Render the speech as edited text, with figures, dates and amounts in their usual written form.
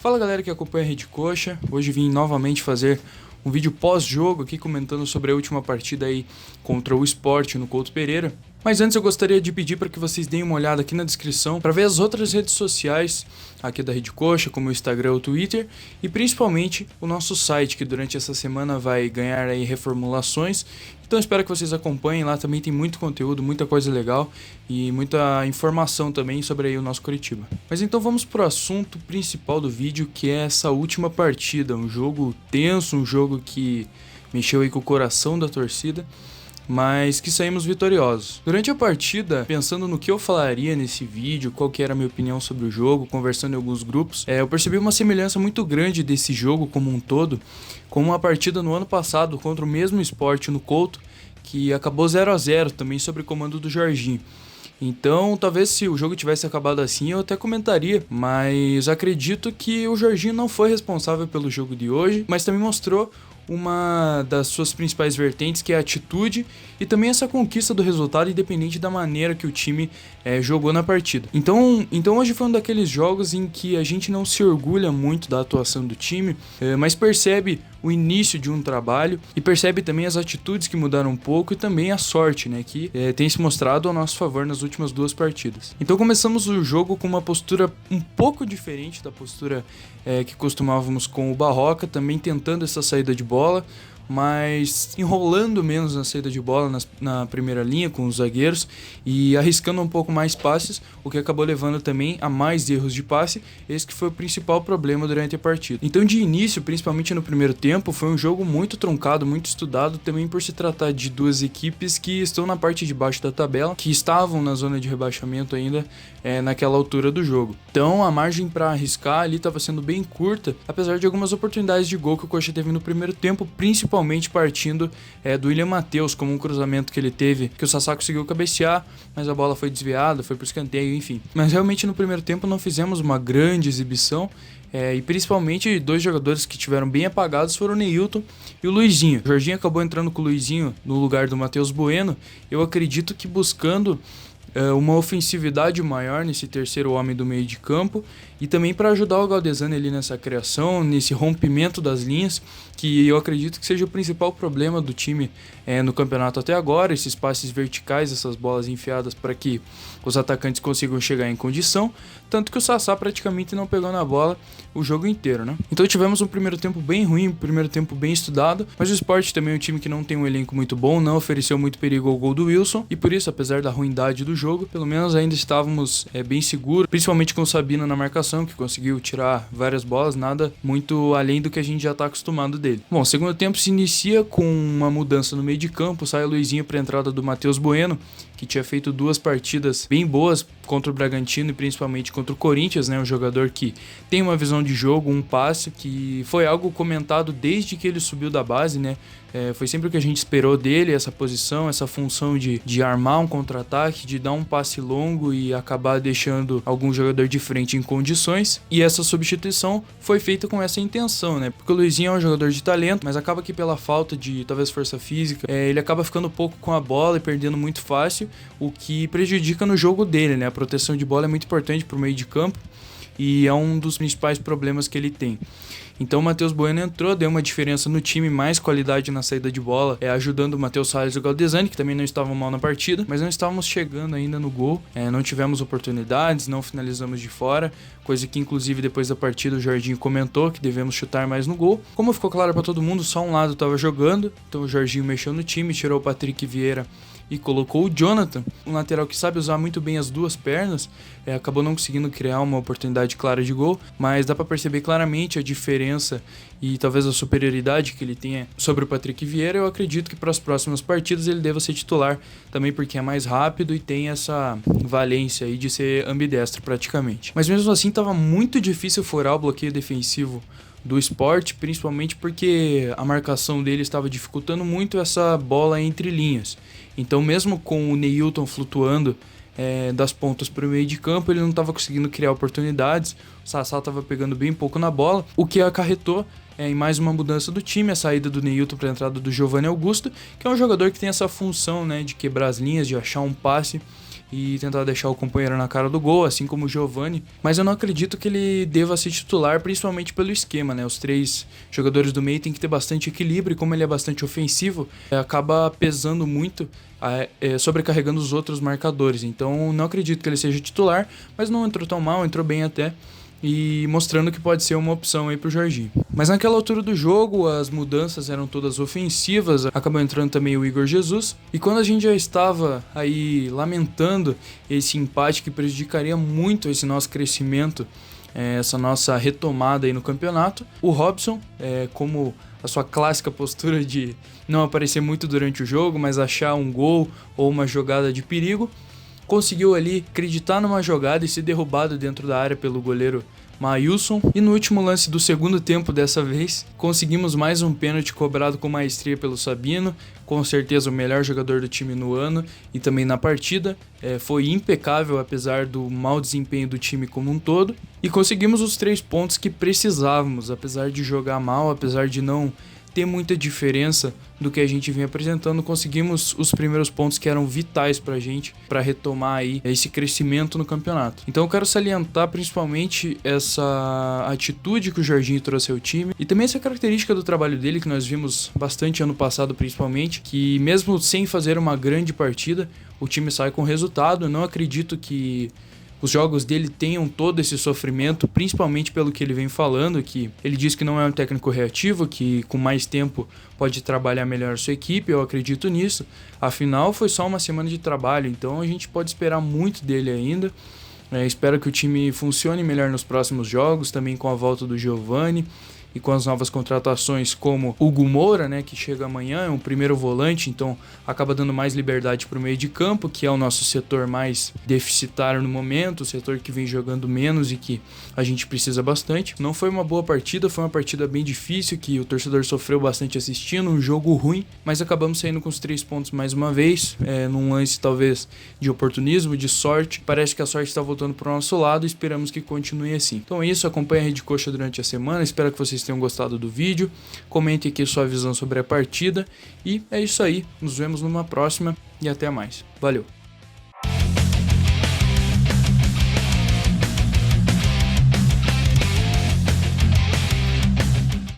Fala galera que acompanha a Rede Coxa, hoje vim novamente fazer um vídeo pós-jogo aqui comentando sobre a última partida aí contra o Sport no Couto Pereira. Mas antes eu gostaria de pedir para que vocês deem uma olhada aqui na descrição para ver as outras redes sociais aqui da Rede Coxa, como o Instagram, o Twitter e principalmente o nosso site, que durante essa semana vai ganhar aí reformulações. Então espero que vocês acompanhem, lá também tem muito conteúdo, muita coisa legal e muita informação também sobre aí o nosso Coritiba. Mas então vamos para o assunto principal do vídeo, que é essa última partida, um jogo tenso, um jogo que mexeu aí com o coração da torcida, mas que saímos vitoriosos. Durante a partida, pensando no que eu falaria nesse vídeo, qual que era a minha opinião sobre o jogo, conversando em alguns grupos, eu percebi uma semelhança muito grande desse jogo como um todo, com uma partida no ano passado contra o mesmo Sport no Couto, que acabou 0-0 também sob comando do Jorginho. Então, talvez se o jogo tivesse acabado assim, eu até comentaria, mas acredito que o Jorginho não foi responsável pelo jogo de hoje, mas também mostrou uma das suas principais vertentes, que é a atitude e também essa conquista do resultado, independente da maneira que o time jogou na partida. Então hoje foi um daqueles jogos em que a gente não se orgulha muito da atuação do time, mas percebe o início de um trabalho e percebe também as atitudes que mudaram um pouco e também a sorte, né, que tem se mostrado ao nosso favor nas últimas duas partidas. Então começamos o jogo com uma postura um pouco diferente da postura que costumávamos com o Barroca, também tentando essa saída de bola, mas enrolando menos na saída de bola na primeira linha com os zagueiros e arriscando um pouco mais passes, o que acabou levando também a mais erros de passe, esse que foi o principal problema durante a partida. Então de início, principalmente no primeiro tempo, foi um jogo muito truncado, muito estudado, também por se tratar de duas equipes que estão na parte de baixo da tabela, que estavam na zona de rebaixamento ainda naquela altura do jogo. Então a margem para arriscar ali estava sendo bem curta, apesar de algumas oportunidades de gol que o Coxa teve no primeiro tempo, principalmente partindo do William Matheus, como um cruzamento que ele teve, que o Sassá conseguiu cabecear, mas a bola foi desviada, foi pro escanteio, enfim. Mas realmente no primeiro tempo não fizemos uma grande exibição, e principalmente dois jogadores que tiveram bem apagados foram o Neilton e o Luizinho. O Jorginho acabou entrando com o Luizinho no lugar do Matheus Bueno, eu acredito que buscando uma ofensividade maior nesse terceiro homem do meio de campo e também para ajudar o Galdesani ali nessa criação, nesse rompimento das linhas, que eu acredito que seja o principal problema do time no campeonato até agora, esses passes verticais, essas bolas enfiadas para que os atacantes consigam chegar em condição, tanto que o Sassá praticamente não pegou na bola o jogo inteiro, né? Então tivemos um primeiro tempo bem ruim, um primeiro tempo bem estudado, mas o Sport também é um time que não tem um elenco muito bom, não ofereceu muito perigo ao gol do Wilson, e por isso, apesar da ruindade do jogo, pelo menos ainda estávamos bem seguros, principalmente com o Sabino na marcação, que conseguiu tirar várias bolas, nada muito além do que a gente já está acostumado dele. Bom, o segundo tempo se inicia com uma mudança no meio de campo, sai o Luizinho para a entrada do Matheus Bueno, que tinha feito duas partidas bem boas contra o Bragantino e principalmente contra o Corinthians, né? Um jogador que tem uma visão de jogo, um passe, que foi algo comentado desde que ele subiu da base, né? Foi sempre o que a gente esperou dele, essa posição, essa função de armar um contra-ataque, de dar um passe longo e acabar deixando algum jogador de frente em condições. E essa substituição foi feita com essa intenção, né? Porque o Luizinho é um jogador de talento, mas acaba que pela falta de talvez força física, ele acaba ficando pouco com a bola e perdendo muito fácil, o que prejudica no jogo dele, né? A proteção de bola é muito importante para o meio de campo e é um dos principais problemas que ele tem. Então o Matheus Bueno entrou, deu uma diferença no time, mais qualidade na saída de bola, ajudando o Matheus Salles e o Galdesani, que também não estavam mal na partida, mas não estávamos chegando ainda no gol, não tivemos oportunidades, não finalizamos de fora, coisa que inclusive depois da partida o Jorginho comentou que devemos chutar mais no gol. Como ficou claro para todo mundo, só um lado estava jogando, então o Jorginho mexeu no time, tirou o Patrick Vieira e colocou o Jonathan, um lateral que sabe usar muito bem as duas pernas, acabou não conseguindo criar uma oportunidade clara de gol, mas dá para perceber claramente a diferença e talvez a superioridade que ele tenha sobre o Patrick Vieira. Eu acredito que para as próximas partidas ele deva ser titular, também porque é mais rápido e tem essa valência aí de ser ambidestro praticamente. Mas mesmo assim estava muito difícil furar o bloqueio defensivo do Sport, principalmente porque a marcação dele estava dificultando muito essa bola entre linhas. Então mesmo com o Neilton flutuando das pontas para o meio de campo, ele não estava conseguindo criar oportunidades, o Sassá estava pegando bem pouco na bola, o que acarretou em mais uma mudança do time, a saída do Neilton para a entrada do Giovanni Augusto, que é um jogador que tem essa função, né, de quebrar as linhas, de achar um passe e tentar deixar o companheiro na cara do gol, assim como o Giovani, mas eu não acredito que ele deva ser titular, principalmente pelo esquema, né? Os 3 jogadores do meio têm que ter bastante equilíbrio, e como ele é bastante ofensivo, acaba pesando muito, sobrecarregando os outros marcadores. Então não acredito que ele seja titular, mas não entrou tão mal, entrou bem até, e mostrando que pode ser uma opção aí pro Jorginho. Mas naquela altura do jogo, as mudanças eram todas ofensivas, acabou entrando também o Igor Jesus, e quando a gente já estava aí lamentando esse empate que prejudicaria muito esse nosso crescimento, essa nossa retomada aí no campeonato, o Robson, como a sua clássica postura de não aparecer muito durante o jogo, mas achar um gol ou uma jogada de perigo, conseguiu ali acreditar numa jogada e ser derrubado dentro da área pelo goleiro Maílson. E no último lance do segundo tempo dessa vez, conseguimos mais um pênalti cobrado com maestria pelo Sabino, com certeza o melhor jogador do time no ano e também na partida. Foi impecável apesar do mau desempenho do time como um todo. E conseguimos os 3 pontos que precisávamos, apesar de jogar mal, apesar de não ter muita diferença do que a gente vinha apresentando, conseguimos os primeiros pontos que eram vitais pra gente, pra retomar aí esse crescimento no campeonato. Então eu quero salientar principalmente essa atitude que o Jorginho trouxe ao time e também essa característica do trabalho dele que nós vimos bastante ano passado principalmente, que mesmo sem fazer uma grande partida, o time sai com resultado. Eu não acredito que os jogos dele tenham todo esse sofrimento, principalmente pelo que ele vem falando, que ele diz que não é um técnico reativo, que com mais tempo pode trabalhar melhor a sua equipe. Eu acredito nisso. Afinal, foi só uma semana de trabalho, então a gente pode esperar muito dele ainda. Espero que o time funcione melhor nos próximos jogos, também com a volta do Giovani e com as novas contratações como Hugo Moura, né, que chega amanhã, é um primeiro volante, então acaba dando mais liberdade para o meio de campo, que é o nosso setor mais deficitário no momento, o setor que vem jogando menos e que a gente precisa bastante. Não foi uma boa partida, foi uma partida bem difícil, que o torcedor sofreu bastante assistindo, um jogo ruim, mas acabamos saindo com os 3 pontos mais uma vez, num lance talvez de oportunismo, de sorte. Parece que a sorte está voltando para o nosso lado e esperamos que continue assim. Então é isso, acompanhe a Rede Coxa durante a semana, espero que vocês tenham gostado do vídeo, comente aqui sua visão sobre a partida e é isso aí, nos vemos numa próxima e até mais. Valeu!